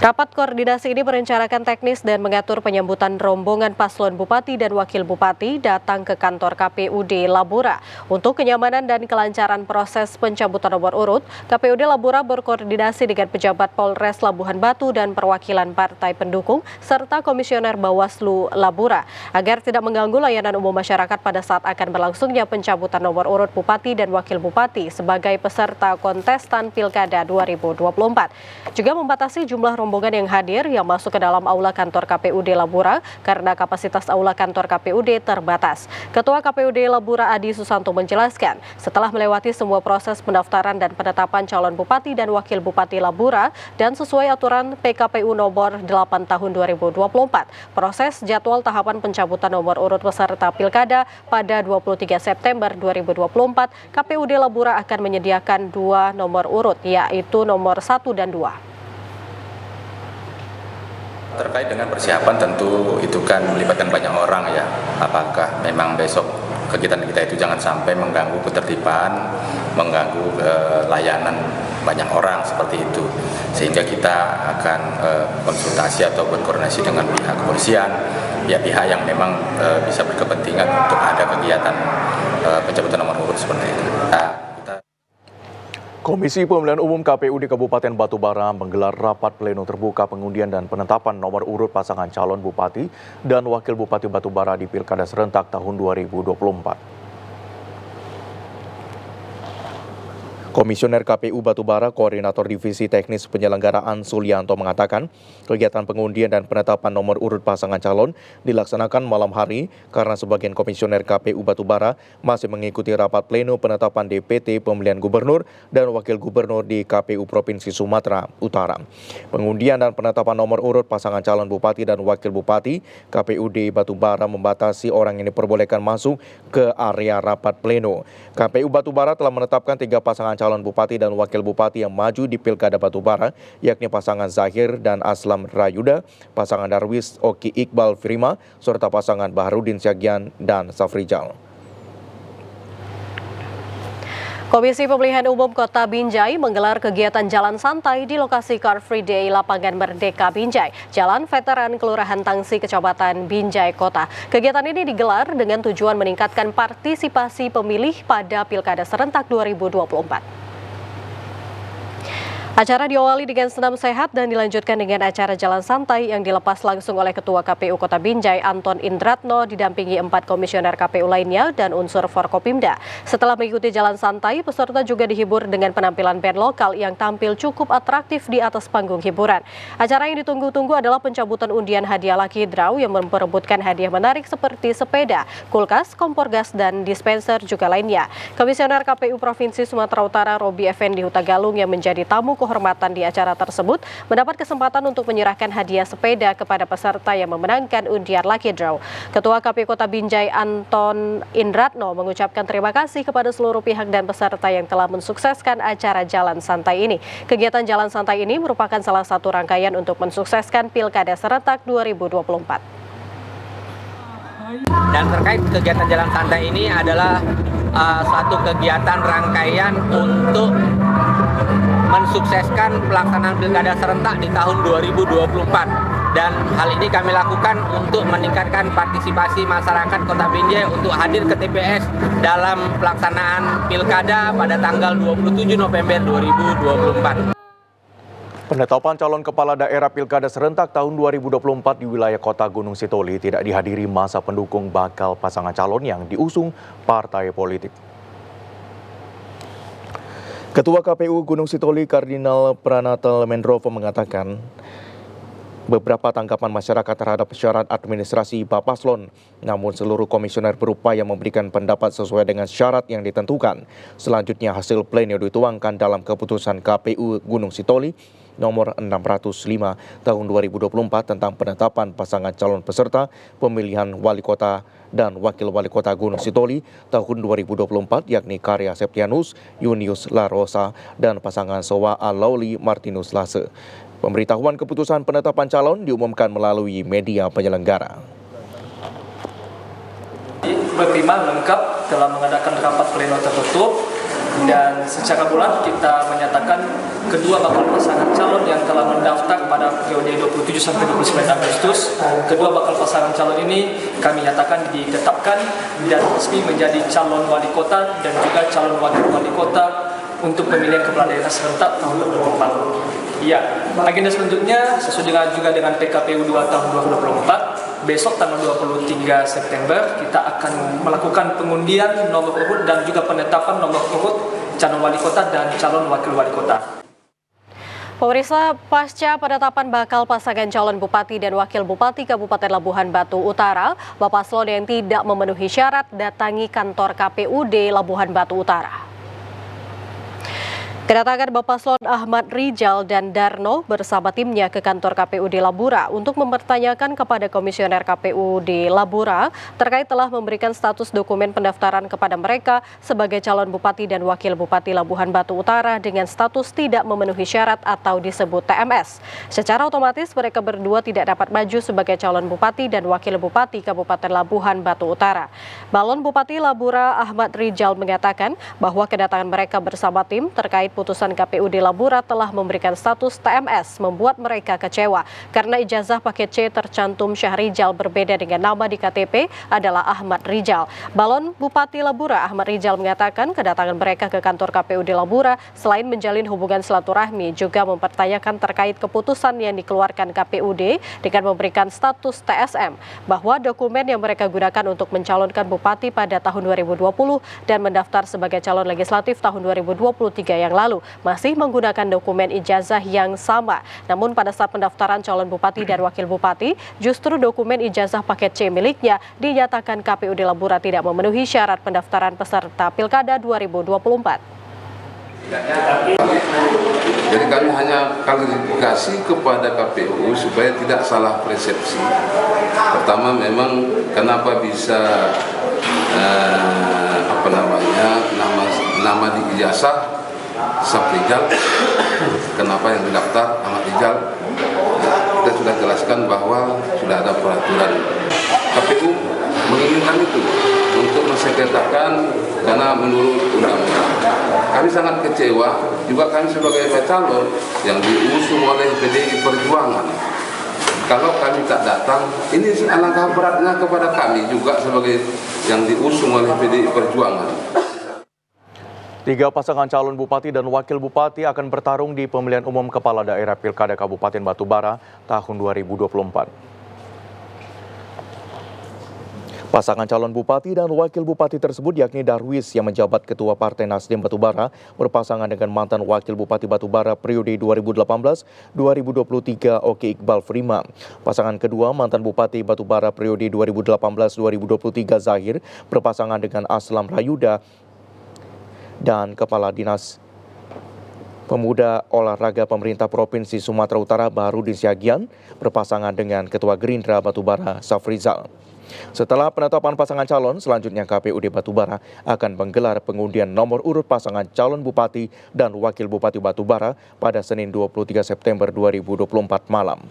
Rapat koordinasi ini merencanakan teknis dan mengatur penyambutan rombongan paslon bupati dan wakil bupati datang ke kantor KPUD Labura. Untuk kenyamanan dan kelancaran proses pencabutan nomor urut, KPUD Labura berkoordinasi dengan pejabat Polres Labuhan Batu dan perwakilan partai pendukung serta Komisioner Bawaslu Labura agar tidak mengganggu layanan umum masyarakat pada saat akan berlangsungnya pencabutan nomor urut bupati dan wakil bupati sebagai peserta kontestan Pilkada 2024. Juga membatasi jumlah rombongan yang hadir yang masuk ke dalam aula kantor KPUD Labura karena kapasitas aula kantor KPUD terbatas. Ketua KPUD Labura Adi Susanto menjelaskan, setelah melewati semua proses pendaftaran dan penetapan calon bupati dan wakil bupati Labura dan sesuai aturan PKPU nomor 8 tahun 2024, proses jadwal tahapan pencabutan nomor urut peserta Pilkada pada 23 September 2024, KPUD Labura akan menyediakan 2 nomor urut, yaitu nomor 1 dan 2. Terkait dengan persiapan tentu itu kan melibatkan banyak orang ya. Apakah memang besok kegiatan kita itu jangan sampai mengganggu ketertiban, mengganggu layanan banyak orang seperti itu. Sehingga kita akan konsultasi atau berkoordinasi dengan pihak kepolisian, pihak yang memang bisa berkepentingan untuk ada kegiatan pencabutan nomor urut seperti itu. Komisi Pemilihan Umum KPUD Kabupaten Batubara menggelar rapat pleno terbuka pengundian dan penetapan nomor urut pasangan calon bupati dan wakil bupati Batubara di Pilkada serentak tahun 2024. Komisioner KPU Batubara, Koordinator Divisi Teknis Penyelenggaraan Sulianto mengatakan, kegiatan pengundian dan penetapan nomor urut pasangan calon dilaksanakan malam hari karena sebagian komisioner KPU Batubara masih mengikuti rapat pleno penetapan DPT pemilihan gubernur dan wakil gubernur di KPU Provinsi Sumatera Utara. Pengundian dan penetapan nomor urut pasangan calon bupati dan wakil bupati KPUD Batubara membatasi orang yang diperbolehkan masuk ke area rapat pleno. KPU Batubara telah menetapkan 3 pasangan calon bupati dan wakil bupati yang maju di Pilkada Batubara, yakni pasangan Zahir dan Aslam Rayuda, pasangan Darwis Oki Iqbal Firima, serta pasangan Baharudin Syagian dan Safrijal. Komisi Pemilihan Umum Kota Binjai menggelar kegiatan jalan santai di lokasi Car Free Day Lapangan Merdeka Binjai, Jalan Veteran Kelurahan Tangsi, Kecamatan Binjai Kota. Kegiatan ini digelar dengan tujuan meningkatkan partisipasi pemilih pada Pilkada serentak 2024. Acara diawali dengan senam sehat dan dilanjutkan dengan acara jalan santai yang dilepas langsung oleh Ketua KPU Kota Binjai Anton Indratno didampingi 4 komisioner KPU lainnya dan unsur Forkopimda. Setelah mengikuti jalan santai, peserta juga dihibur dengan penampilan band lokal yang tampil cukup atraktif di atas panggung hiburan. Acara yang ditunggu-tunggu adalah pencabutan undian hadiah Lucky Draw yang memperebutkan hadiah menarik seperti sepeda, kulkas, kompor gas, dan dispenser juga lainnya. Komisioner KPU Provinsi Sumatera Utara Robi Effendi Hutagalung yang menjadi tamu kehormatan di acara tersebut mendapat kesempatan untuk menyerahkan hadiah sepeda kepada peserta yang memenangkan undian Lucky Draw. Ketua KPU Kota Binjai Anton Indratno mengucapkan terima kasih kepada seluruh pihak dan peserta yang telah mensukseskan acara jalan santai ini. Kegiatan jalan santai ini merupakan salah satu rangkaian untuk mensukseskan Pilkada serentak 2024. Dan terkait kegiatan jalan santai ini adalah suatu kegiatan rangkaian untuk mensukseskan pelaksanaan Pilkada serentak di tahun 2024. Dan hal ini kami lakukan untuk meningkatkan partisipasi masyarakat Kota Binjai untuk hadir ke TPS dalam pelaksanaan Pilkada pada tanggal 27 November 2024. Penetapan calon kepala daerah Pilkada serentak tahun 2024 di wilayah Kota Gunung Sitoli tidak dihadiri masa pendukung bakal pasangan calon yang diusung partai politik. Ketua KPU Gunung Sitoli Kardinal Pranatel Mendrovo mengatakan beberapa tanggapan masyarakat terhadap syarat administrasi Bapaslon, namun seluruh komisioner berupaya memberikan pendapat sesuai dengan syarat yang ditentukan. Selanjutnya hasil pleno dituangkan dalam keputusan KPU Gunung Sitoli nomor 605 tahun 2024 tentang penetapan pasangan calon peserta pemilihan wali kota dan wakil wali kota Gunung Sitoli tahun 2024 yakni Karya Septianus, Yunius La Rosa, dan pasangan Sowa Alauli Martinus Lase. Pemberitahuan keputusan penetapan calon diumumkan melalui media penyelenggara. Bertimbang lengkap telah mengadakan rapat pleno tertutup dan secara bulat kita menyatakan kedua bakal pasangan calon yang telah mendaftar pada periode 27 sampai 29 Agustus, kedua bakal pasangan calon ini kami nyatakan ditetapkan dan resmi menjadi calon wali kota dan juga calon wakil wali kota untuk pemilihan kepala daerah serentak tahun 2024. Ya, agenda selanjutnya sesuai juga dengan PKPU 2 tahun 2024. Besok tanggal 23 September kita akan melakukan pengundian nomor urut dan juga penetapan nomor urut calon wali kota dan calon wakil wali kota. Pemirsa, pasca penetapan bakal pasangan calon bupati dan wakil bupati Kabupaten Labuhan Batu Utara, Bapak Paslon yang tidak memenuhi syarat datangi kantor KPUD Labuhan Batu Utara. Kedatangan Bapak Paslon Ahmad Rijal dan Darno bersama timnya ke kantor KPUD Labura untuk mempertanyakan kepada Komisioner KPUD Labura terkait telah memberikan status dokumen pendaftaran kepada mereka sebagai calon bupati dan wakil bupati Labuhan Batu Utara dengan status tidak memenuhi syarat atau disebut TMS. Secara otomatis mereka berdua tidak dapat maju sebagai calon bupati dan wakil bupati Kabupaten Labuhan Batu Utara. Balon Bupati Labura Ahmad Rijal mengatakan bahwa kedatangan mereka bersama tim terkait putusan KPUD Labura telah memberikan status TMS membuat mereka kecewa karena ijazah paket C tercantum Syahrijal berbeda dengan nama di KTP adalah Ahmad Rijal. Balon Bupati Labura Ahmad Rijal mengatakan kedatangan mereka ke kantor KPUD Labura selain menjalin hubungan silaturahmi juga mempertanyakan terkait keputusan yang dikeluarkan KPUD dengan memberikan status TSM bahwa dokumen yang mereka gunakan untuk mencalonkan bupati pada tahun 2020 dan mendaftar sebagai calon legislatif tahun 2023 yang lalu masih menggunakan dokumen ijazah yang sama. Namun pada saat pendaftaran calon bupati dan wakil bupati, justru dokumen ijazah paket C miliknya dinyatakan KPUD Labura tidak memenuhi syarat pendaftaran peserta Pilkada 2024. Jadi kami hanya klarifikasi kepada KPU supaya tidak salah persepsi. Pertama memang kenapa bisa nama di ijazah Syahrijal, kenapa yang didaftar Ahmad Rijal? Kita sudah jelaskan bahwa sudah ada peraturan. KPU menginginkan itu untuk mensekretakan karena menurut undang-undang. Kami sangat kecewa, juga kami sebagai calon yang diusung oleh PDI Perjuangan. Kalau kami tak datang, ini alangkah beratnya kepada kami juga sebagai yang diusung oleh PDI Perjuangan. 3 pasangan calon bupati dan wakil bupati akan bertarung di pemilihan umum kepala daerah Pilkada Kabupaten Batubara tahun 2024. Pasangan calon bupati dan wakil bupati tersebut yakni Darwis yang menjabat Ketua Partai Nasdem Batubara berpasangan dengan mantan wakil bupati Batubara periode 2018-2023 Oke Iqbal Frima. Pasangan kedua mantan bupati Batubara periode 2018-2023 Zahir berpasangan dengan Aslam Rayuda dan Kepala Dinas Pemuda Olahraga Pemerintah Provinsi Sumatera Utara Baharudin Siagian berpasangan dengan Ketua Gerindra Batubara Syafrizal. Setelah penetapan pasangan calon, selanjutnya KPUD Batubara akan menggelar pengundian nomor urut pasangan calon bupati dan wakil bupati Batubara pada Senin 23 September 2024 malam.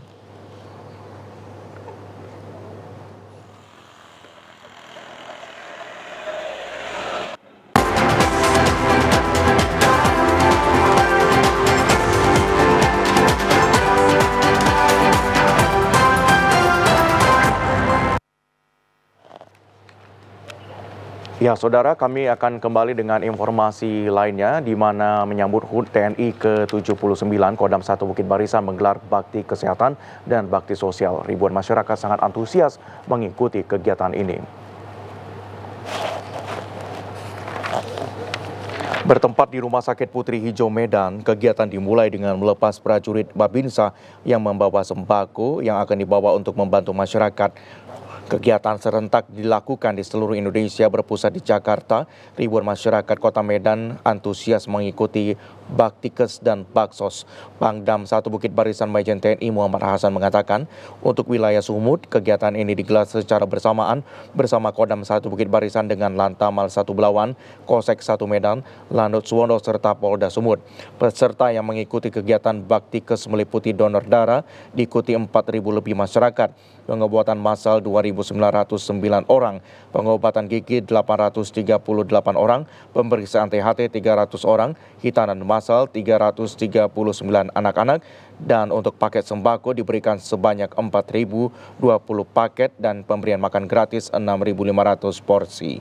Ya, saudara, kami akan kembali dengan informasi lainnya di mana menyambut HUT TNI ke-79 Kodam 1 Bukit Barisan menggelar bakti kesehatan dan bakti sosial. Ribuan masyarakat sangat antusias mengikuti kegiatan ini. Bertempat di Rumah Sakit Putri Hijau Medan, kegiatan dimulai dengan melepas prajurit Babinsa yang membawa sembako yang akan dibawa untuk membantu masyarakat. Kegiatan serentak dilakukan di seluruh Indonesia berpusat di Jakarta. Ribuan masyarakat Kota Medan antusias mengikuti Baktikes, dan Baksos. Pangdam 1 Bukit Barisan Majen TNI Muhammad Hasan mengatakan, untuk wilayah Sumut, kegiatan ini digelar secara bersamaan bersama Kodam 1 Bukit Barisan dengan Lantamal 1 Belawan, Kosek 1 Medan, Lanut Suwono, serta Polda Sumut. Peserta yang mengikuti kegiatan Baktikes meliputi donor darah, diikuti 4.000 lebih masyarakat, pengobatan massal 2.909 orang, pengobatan gigi 838 orang, pemeriksaan THT 300 orang, hitanan massal 339 anak-anak, dan untuk paket sembako diberikan sebanyak 4.020 paket dan pemberian makan gratis 6.500 porsi.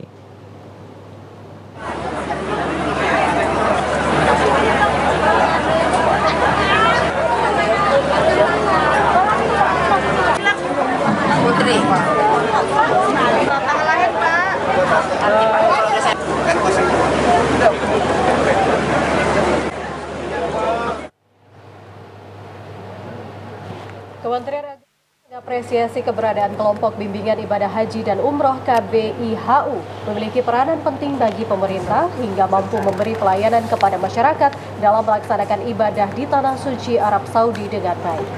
Kementerian Agama mengapresiasi keberadaan kelompok bimbingan ibadah haji dan umroh KBIHU memiliki peranan penting bagi pemerintah hingga mampu memberi pelayanan kepada masyarakat dalam melaksanakan ibadah di Tanah Suci Arab Saudi dengan baik.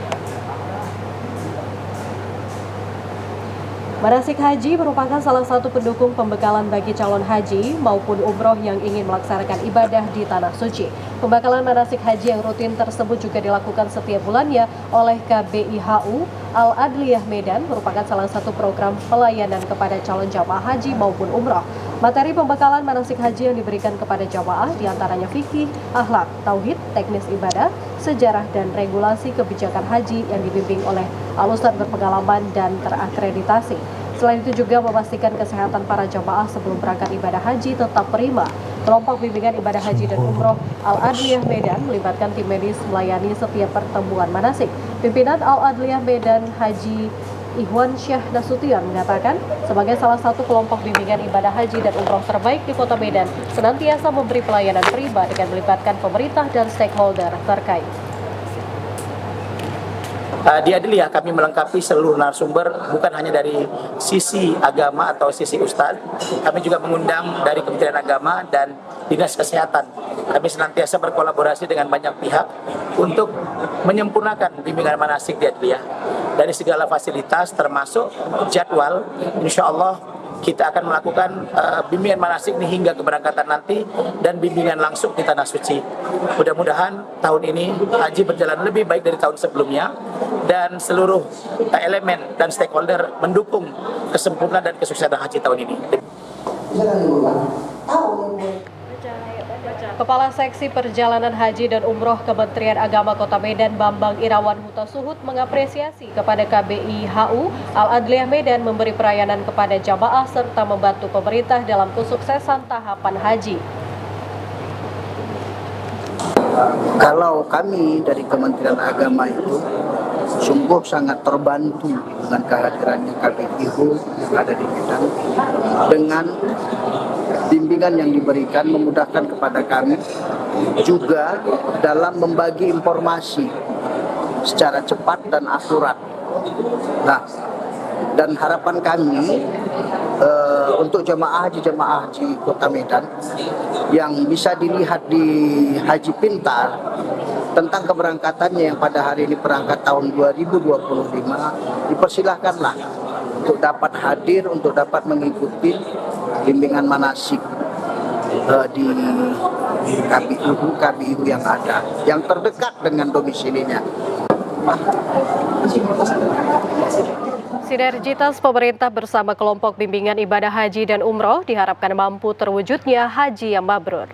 Manasik haji merupakan salah satu pendukung pembekalan bagi calon haji maupun umroh yang ingin melaksanakan ibadah di Tanah Suci. Pembekalan manasik haji yang rutin tersebut juga dilakukan setiap bulannya oleh KBIHU Al-Adliyah Medan, merupakan salah satu program pelayanan kepada calon jamaah haji maupun umroh. Materi pembekalan manasik haji yang diberikan kepada jamaah diantaranya fikih, akhlak, tauhid, teknis ibadah, sejarah, dan regulasi kebijakan haji yang dibimbing oleh al-ustadz berpengalaman dan terakreditasi. Selain itu juga memastikan kesehatan para jamaah sebelum berangkat ibadah haji tetap prima. Kelompok bimbingan ibadah haji dan umroh Al-Adliyah Medan melibatkan tim medis melayani setiap pertemuan manasik. Pimpinan Al-Adliyah Medan Haji Ihwan Syah Nasution mengatakan, sebagai salah satu kelompok bimbingan ibadah haji dan umroh terbaik di Kota Medan, senantiasa memberi pelayanan prima dengan melibatkan pemerintah dan stakeholder terkait. Di Adliyah kami melengkapi seluruh narasumber, bukan hanya dari sisi agama atau sisi ustadz, kami juga mengundang dari Kementerian Agama dan Dinas Kesehatan. Kami senantiasa berkolaborasi dengan banyak pihak untuk menyempurnakan bimbingan manasik di Adliyah. Dari segala fasilitas termasuk jadwal, insya Allah kita akan melakukan bimbingan manasik ini hingga keberangkatan nanti dan bimbingan langsung di Tanah Suci. Mudah-mudahan tahun ini haji berjalan lebih baik dari tahun sebelumnya dan seluruh elemen dan stakeholder mendukung kesempurnaan dan kesuksesan haji tahun ini. Kepala Seksi Perjalanan Haji dan Umroh Kementerian Agama Kota Medan Bambang Irawan Huta Suhud mengapresiasi kepada KBIHU Al-Adliyah Medan memberi pelayanan kepada jamaah serta membantu pemerintah dalam kesuksesan tahapan haji. Kalau kami dari Kementerian Agama itu sungguh sangat terbantu dengan kehadirannya KBIHU yang ada di Medan, dengan bimbingan yang diberikan memudahkan kepada kami juga dalam membagi informasi secara cepat dan akurat. Nah, dan harapan kami untuk jemaah haji Kota Medan yang bisa dilihat di Haji Pintar tentang keberangkatannya yang pada hari ini berangkat tahun 2025, dipersilahkanlah untuk dapat hadir, untuk dapat mengikuti bimbingan manasik di KBIHU yang ada, yang terdekat dengan domisilinya. Sinergitas pemerintah bersama kelompok bimbingan ibadah haji dan umroh diharapkan mampu terwujudnya haji yang mabrur.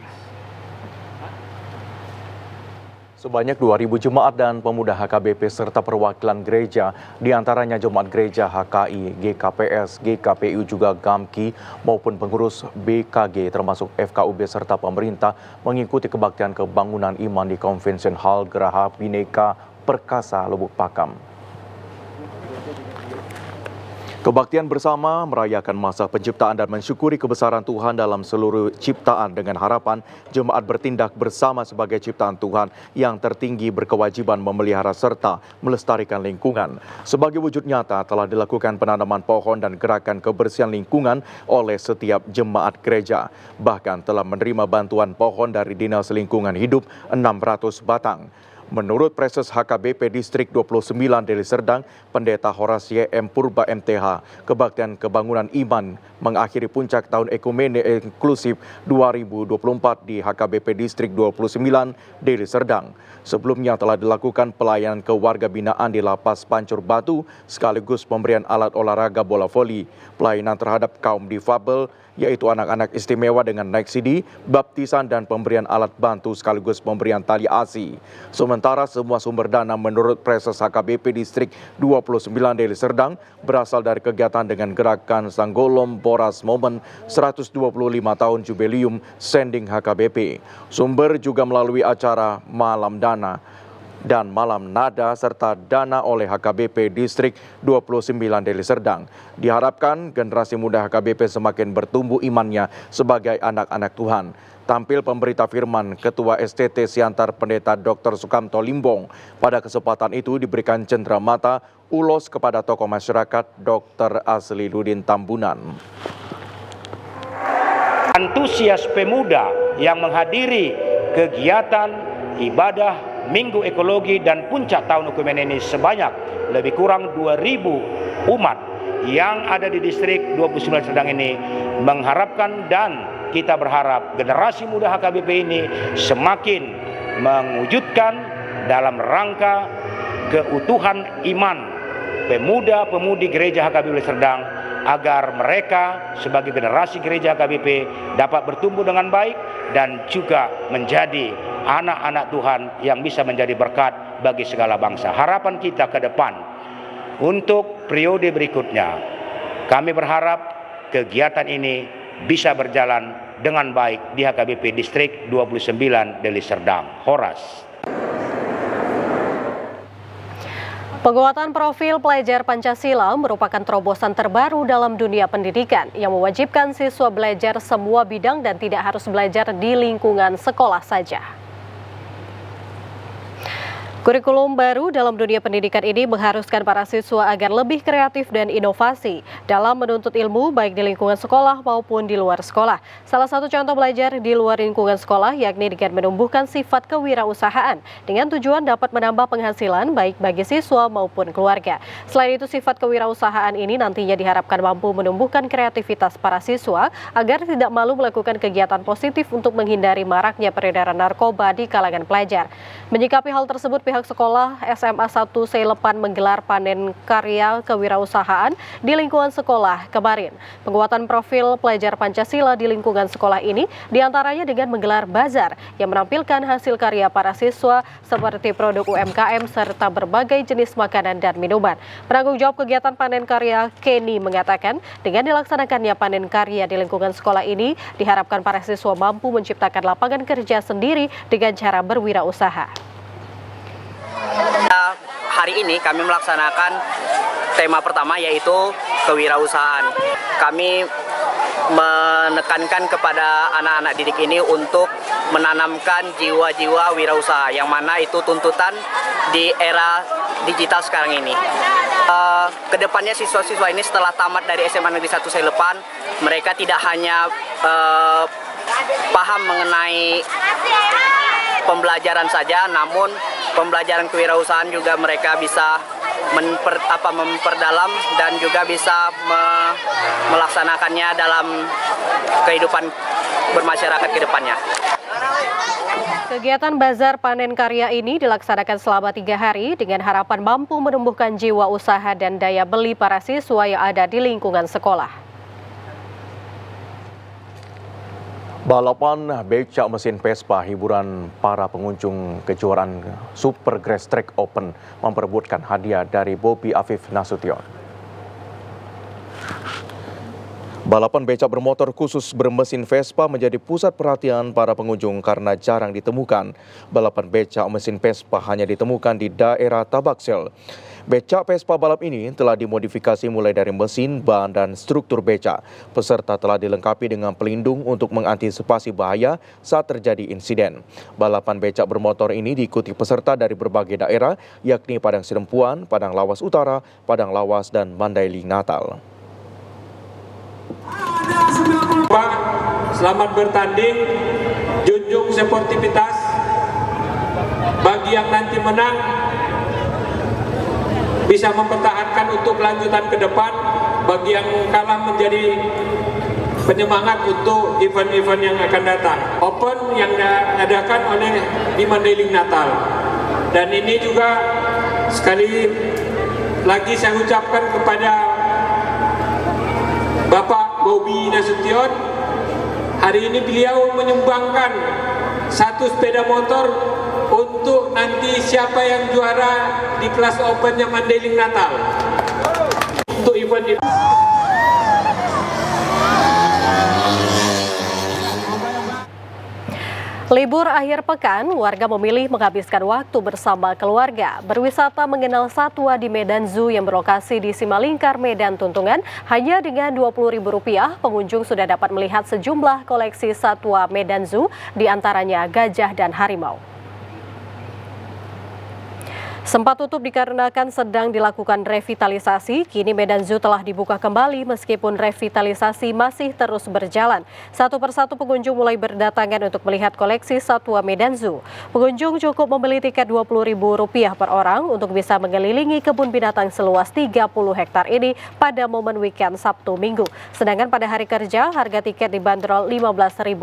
Sebanyak 2.000 jemaat dan pemuda HKBP serta perwakilan gereja, diantaranya jemaat gereja HKI, GKPS, GKPU juga GAMKI maupun pengurus BKG termasuk FKUB serta pemerintah mengikuti kebaktian kebangunan iman di Convention Hall Geraha Bhinneka Perkasa Lubuk Pakam. Kebaktian bersama merayakan masa penciptaan dan mensyukuri kebesaran Tuhan dalam seluruh ciptaan dengan harapan jemaat bertindak bersama sebagai ciptaan Tuhan yang tertinggi berkewajiban memelihara serta melestarikan lingkungan. Sebagai wujud nyata telah dilakukan penanaman pohon dan gerakan kebersihan lingkungan oleh setiap jemaat gereja. Bahkan telah menerima bantuan pohon dari Dinas Lingkungan Hidup 600 batang. Menurut Preses HKBP Distrik 29 Deli Serdang, Pendeta Horace M. Purba MTH, kebaktian kebangunan iman mengakhiri puncak tahun ekumene inklusif 2024 di HKBP Distrik 29 Deli Serdang. Sebelumnya telah dilakukan pelayanan ke warga binaan di Lapas Pancur Batu, sekaligus pemberian alat olahraga bola voli, pelayanan terhadap kaum difabel, yaitu anak-anak istimewa dengan naik CD, baptisan dan pemberian alat bantu sekaligus pemberian tali asi. Sementara semua sumber dana menurut Preses HKBP Distrik 29 Deli Serdang berasal dari kegiatan dengan gerakan Sanggolom Boras Momen 125 tahun Jubileum Sending HKBP. Sumber juga melalui acara Malam Dana dan Malam Nada serta dana oleh HKBP Distrik 29 Deli Serdang. Diharapkan generasi muda HKBP semakin bertumbuh imannya sebagai anak-anak Tuhan. Tampil pemberita firman Ketua STT Siantar Pendeta Dr. Sukamto Limbong. Pada kesempatan itu diberikan cenderamata ulos kepada tokoh masyarakat Dr. Asliluddin Tambunan. Antusias pemuda yang menghadiri kegiatan ibadah Minggu Ekologi dan Puncak Tahun Ekumene ini sebanyak lebih kurang 2.000 umat yang ada di distrik 29 Serdang ini mengharapkan, dan kita berharap generasi muda HKBP ini semakin mewujudkan dalam rangka keutuhan iman pemuda-pemudi gereja HKBP Serdang, agar mereka sebagai generasi gereja HKBP dapat bertumbuh dengan baik dan juga menjadi anak-anak Tuhan yang bisa menjadi berkat bagi segala bangsa. Harapan kita ke depan untuk periode berikutnya, kami berharap kegiatan ini bisa berjalan dengan baik di HKBP Distrik 29 Deli Serdang. Horas. Penguatan profil pelajar Pancasila merupakan terobosan terbaru dalam dunia pendidikan yang mewajibkan siswa belajar semua bidang dan tidak harus belajar di lingkungan sekolah saja. Kurikulum baru dalam dunia pendidikan ini mengharuskan para siswa agar lebih kreatif dan inovasi dalam menuntut ilmu baik di lingkungan sekolah maupun di luar sekolah. Salah satu contoh belajar di luar lingkungan sekolah yakni dengan menumbuhkan sifat kewirausahaan dengan tujuan dapat menambah penghasilan baik bagi siswa maupun keluarga. Selain itu, sifat kewirausahaan ini nantinya diharapkan mampu menumbuhkan kreativitas para siswa agar tidak malu melakukan kegiatan positif untuk menghindari maraknya peredaran narkoba di kalangan pelajar. Menyikapi hal tersebut, pihak sekolah SMA 1 Seilepan menggelar panen karya kewirausahaan di lingkungan sekolah kemarin. Penguatan profil pelajar Pancasila di lingkungan sekolah ini diantaranya dengan menggelar bazar yang menampilkan hasil karya para siswa seperti produk UMKM serta berbagai jenis makanan dan minuman. Penanggung jawab kegiatan panen karya Kenny mengatakan dengan dilaksanakannya panen karya di lingkungan sekolah ini diharapkan para siswa mampu menciptakan lapangan kerja sendiri dengan cara berwirausaha. Hari ini kami melaksanakan tema pertama yaitu kewirausahaan. Kami menekankan kepada anak-anak didik ini untuk menanamkan jiwa-jiwa wirausaha yang mana itu tuntutan di era digital sekarang ini. Kedepannya siswa-siswa ini setelah tamat dari SMA Negeri 1 Seilepan, mereka tidak hanya paham mengenai pembelajaran saja, namun pembelajaran kewirausahaan juga mereka bisa memperdalam dan juga bisa melaksanakannya dalam kehidupan bermasyarakat ke depannya. Kegiatan bazar panen karya ini dilaksanakan selama 3 hari dengan harapan mampu menumbuhkan jiwa usaha dan daya beli para siswa yang ada di lingkungan sekolah. Balapan becak mesin Vespa hiburan para pengunjung kejuaraan Super Grass Track Open memperebutkan hadiah dari Bobi Afif Nasution. Balapan becak bermotor khusus bermesin Vespa menjadi pusat perhatian para pengunjung karena jarang ditemukan. Balapan becak mesin Vespa hanya ditemukan di daerah Tabaksel. Becak Vespa balap ini telah dimodifikasi mulai dari mesin, ban, dan struktur becak. Peserta telah dilengkapi dengan pelindung untuk mengantisipasi bahaya saat terjadi insiden. Balapan becak bermotor ini diikuti peserta dari berbagai daerah, yakni Padang Sidempuan, Padang Lawas Utara, Padang Lawas, dan Mandailing Natal. Pak, selamat bertanding, junjung sportivitas. Bagi yang nanti menang, bisa mempertahankan untuk kelanjutan ke depan. Bagi yang kalah menjadi penyemangat untuk event-event yang akan datang. Open yang diadakan oleh di Mandailing Natal. Dan ini juga sekali lagi saya ucapkan kepada Bapak Bobi Nasution. Hari ini beliau menyumbangkan 1 sepeda motor untuk nanti siapa yang juara di kelas opennya Mandailing Natal. Untuk event itu. Libur akhir pekan, warga memilih menghabiskan waktu bersama keluarga. Berwisata mengenal satwa di Medan Zoo yang berlokasi di Simalingkar, Medan Tuntungan. Hanya dengan Rp20.000, pengunjung sudah dapat melihat sejumlah koleksi satwa Medan Zoo, diantaranya gajah dan harimau. Sempat tutup dikarenakan sedang dilakukan revitalisasi, kini Medan Zoo telah dibuka kembali meskipun revitalisasi masih terus berjalan. Satu persatu pengunjung mulai berdatangan untuk melihat koleksi satwa Medan Zoo. Pengunjung cukup membeli tiket Rp20.000 per orang untuk bisa mengelilingi kebun binatang seluas 30 hektar ini pada momen weekend Sabtu Minggu. Sedangkan pada hari kerja, harga tiket dibanderol Rp15.000.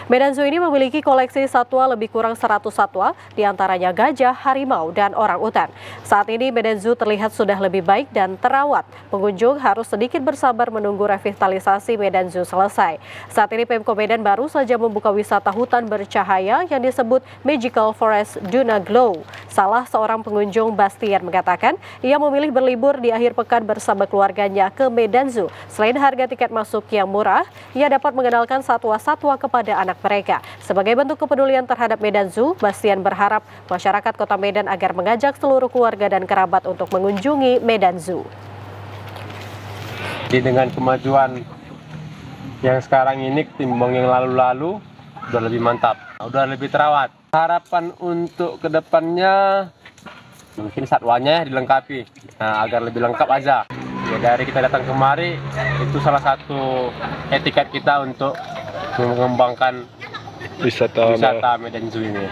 Medan Zoo ini memiliki koleksi satwa lebih kurang 100 satwa, diantaranya gajah, harimau, dan orang utan. Saat ini Medan Zoo terlihat sudah lebih baik dan terawat. Pengunjung harus sedikit bersabar menunggu revitalisasi Medan Zoo selesai. Saat ini Pemko Medan baru saja membuka wisata hutan bercahaya yang disebut Magical Forest Duna Glow. Salah seorang pengunjung, Bastian, mengatakan ia memilih berlibur di akhir pekan bersama keluarganya ke Medan Zoo. Selain harga tiket masuk yang murah, ia dapat mengenalkan satwa-satwa kepada anak mereka. Sebagai bentuk kepedulian terhadap Medan Zoo, Bastian berharap masyarakat Kota Medan agar mengajak seluruh keluarga dan kerabat untuk mengunjungi Medan Zoo. Dengan kemajuan yang sekarang ini ketimbang yang lalu-lalu, udah lebih mantap, udah lebih terawat. Harapan untuk kedepannya mungkin satwanya dilengkapi, agar lebih lengkap aja. Ya, dari kita datang kemari itu salah satu etiket kita untuk mengembangkan wisata Medan Zoo ini.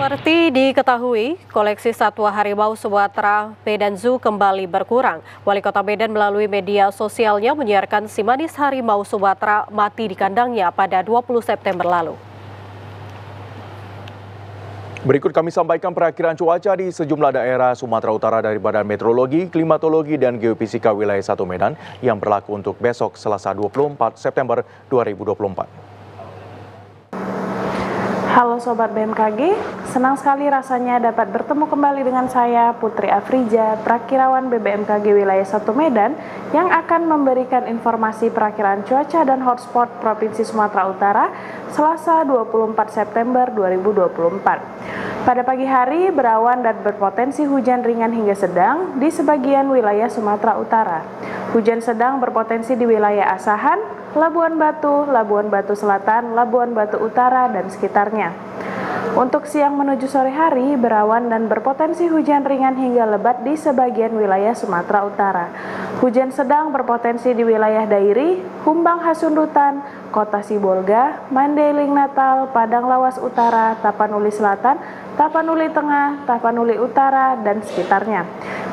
Seperti diketahui, koleksi satwa harimau Sumatera Medan Zoo kembali berkurang. Wali Kota Medan melalui media sosialnya menyiarkan si manis harimau Sumatera mati di kandangnya pada 20 September lalu. Berikut kami sampaikan perakiraan cuaca di sejumlah daerah Sumatera Utara dari Badan Meteorologi, Klimatologi, dan Geofisika Wilayah 1 Medan yang berlaku untuk besok Selasa 24 September 2024. Halo Sobat BMKG, senang sekali rasanya dapat bertemu kembali dengan saya Putri Afrija, Prakirawan BBMKG Wilayah 1 Medan yang akan memberikan informasi perakiraan cuaca dan hotspot Provinsi Sumatera Utara Selasa 24 September 2024. Pada pagi hari berawan dan berpotensi hujan ringan hingga sedang di sebagian wilayah Sumatera Utara. Hujan sedang berpotensi di wilayah Asahan, Labuan Batu Selatan, Labuan Batu Utara, dan sekitarnya. Untuk siang menuju sore hari, berawan dan berpotensi hujan ringan hingga lebat di sebagian wilayah Sumatera Utara. Hujan sedang berpotensi di wilayah Dairi, Humbang Hasundutan, Kota Sibolga, Mandailing Natal, Padang Lawas Utara, Tapanuli Selatan, Tapanuli Tengah, Tapanuli Utara, dan sekitarnya.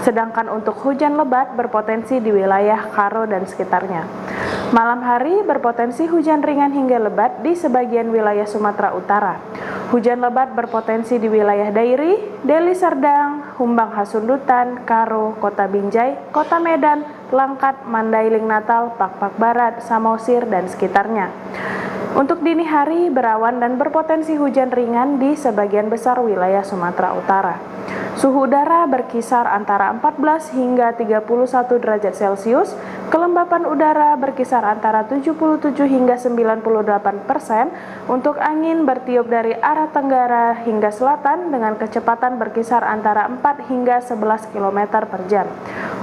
Sedangkan untuk hujan lebat berpotensi di wilayah Karo dan sekitarnya. Malam hari berpotensi hujan ringan hingga lebat di sebagian wilayah Sumatera Utara. Hujan lebat berpotensi di wilayah Dairi, Deli Serdang, Humbang Hasundutan, Karo, Kota Binjai, Kota Medan, Langkat, Mandailing Natal, Pakpak Barat, Samosir, dan sekitarnya. Untuk dini hari, berawan dan berpotensi hujan ringan di sebagian besar wilayah Sumatera Utara. Suhu udara berkisar antara 14 hingga 31 derajat Celcius, kelembapan udara berkisar antara 77 hingga 98%, untuk angin bertiup dari arah tenggara hingga selatan dengan kecepatan berkisar antara 4 hingga 11 km per jam.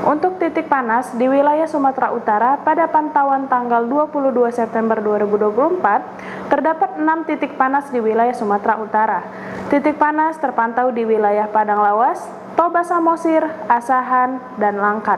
Untuk titik panas di wilayah Sumatera Utara pada pantauan tanggal 22 September 2024, terdapat 6 titik panas di wilayah Sumatera Utara. Titik panas terpantau di wilayah Padang Lawas, Toba Samosir, Asahan, dan Langkat.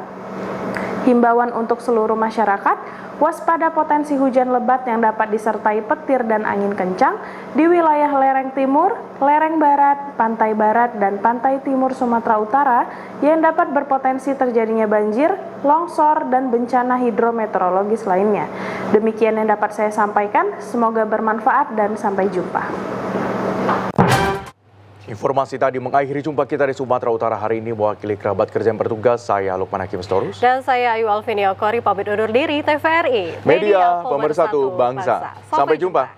Himbauan untuk seluruh masyarakat, waspada potensi hujan lebat yang dapat disertai petir dan angin kencang di wilayah lereng timur, lereng barat, pantai barat, dan pantai timur Sumatera Utara yang dapat berpotensi terjadinya banjir, longsor, dan bencana hidrometeorologis lainnya. Demikian yang dapat saya sampaikan, semoga bermanfaat dan sampai jumpa. Informasi tadi mengakhiri jumpa kita di Sumatera Utara hari ini. Mewakili kerabat kerja yang bertugas, saya Lukman Hakim Storus. Dan saya Ayu Alvini Okori, pamit undur diri. TVRI, Media Pemersatu Bangsa. Sampai jumpa.